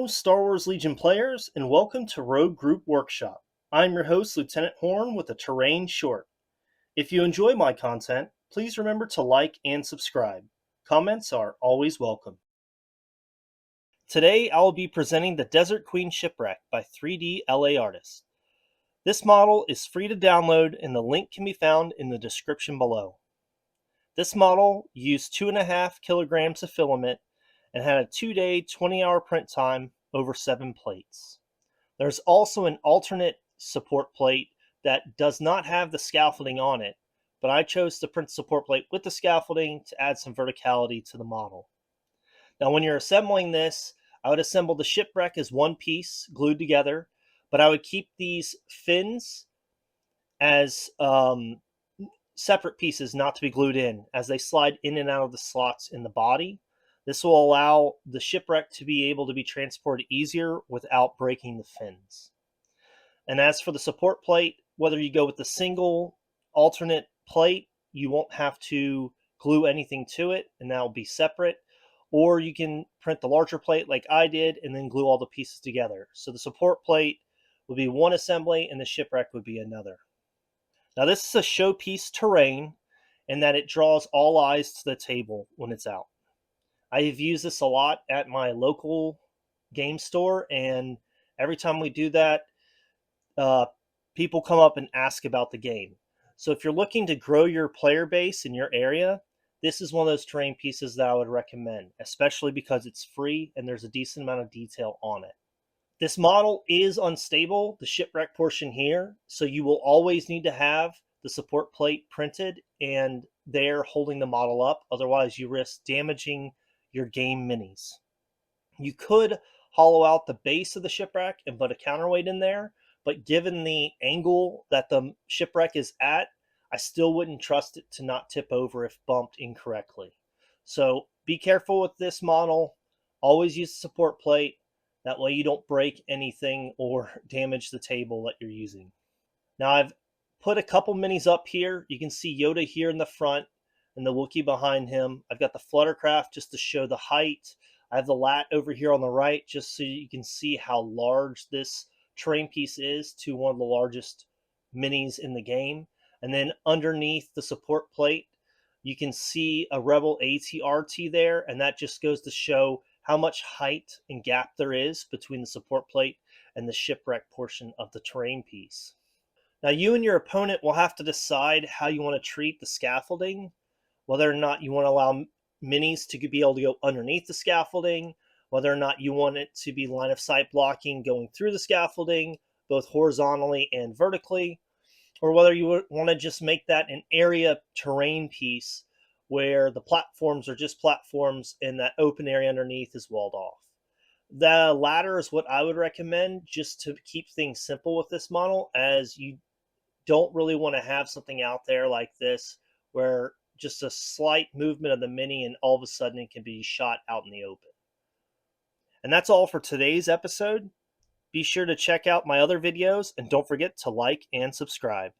Hello, Star Wars Legion players, and welcome to Rogue Group Workshop. I'm your host, Lieutenant Horn, with a Terrain Short. If you enjoy my content, please remember to like and subscribe. Comments are always welcome. Today, I will be presenting the Desert Queen Shipwreck by 3DLAartist. This model is free to download, and the link can be found in the description below. This model used 2.5 kilograms of filament and had a 2-day, 20-hour print time over 7 plates. There's also an alternate support plate that does not have the scaffolding on it, but I chose to print the support plate with the scaffolding to add some verticality to the model. Now when you're assembling this, I would assemble the shipwreck as one piece glued together, but I would keep these fins as separate pieces not to be glued in as they slide in and out of the slots in the body. This will allow the shipwreck to be able to be transported easier without breaking the fins. And as for the support plate, whether you go with the single alternate plate, you won't have to glue anything to it, and that will be separate. Or you can print the larger plate like I did and then glue all the pieces together. So the support plate would be one assembly and the shipwreck would be another. Now this is a showpiece terrain in that it draws all eyes to the table when it's out. I have used this a lot at my local game store, and every time we do that, people come up and ask about the game. So if you're looking to grow your player base in your area, this is one of those terrain pieces that I would recommend, especially because it's free and there's a decent amount of detail on it. This model is unstable, the shipwreck portion here, so you will always need to have the support plate printed and there holding the model up. Otherwise, you risk damaging your game minis. You could hollow out the base of the shipwreck and put a counterweight in there, but given the angle that the shipwreck is at, I still wouldn't trust it to not tip over if bumped incorrectly. So be careful with this model. Always use the support plate. That way you don't break anything or damage the table that you're using. Now I've put a couple minis up here. You can see Yoda here in the front and the Wookiee behind him. I've got the Fluttercraft just to show the height. I have the Lat over here on the right just so you can see how large this terrain piece is to one of the largest minis in the game. And then underneath the support plate, you can see a Rebel AT-RT there, and that just goes to show how much height and gap there is between the support plate and the shipwreck portion of the terrain piece. Now you and your opponent will have to decide how you want to treat the scaffolding, whether or not you want to allow minis to be able to go underneath the scaffolding, whether or not you want it to be line of sight blocking going through the scaffolding, both horizontally and vertically, or whether you want to just make that an area terrain piece where the platforms are just platforms and that open area underneath is walled off. The latter is what I would recommend just to keep things simple with this model, as you don't really want to have something out there like this where just a slight movement of the mini and all of a sudden it can be shot out in the open. And that's all for today's episode. Be sure to check out my other videos and don't forget to like and subscribe.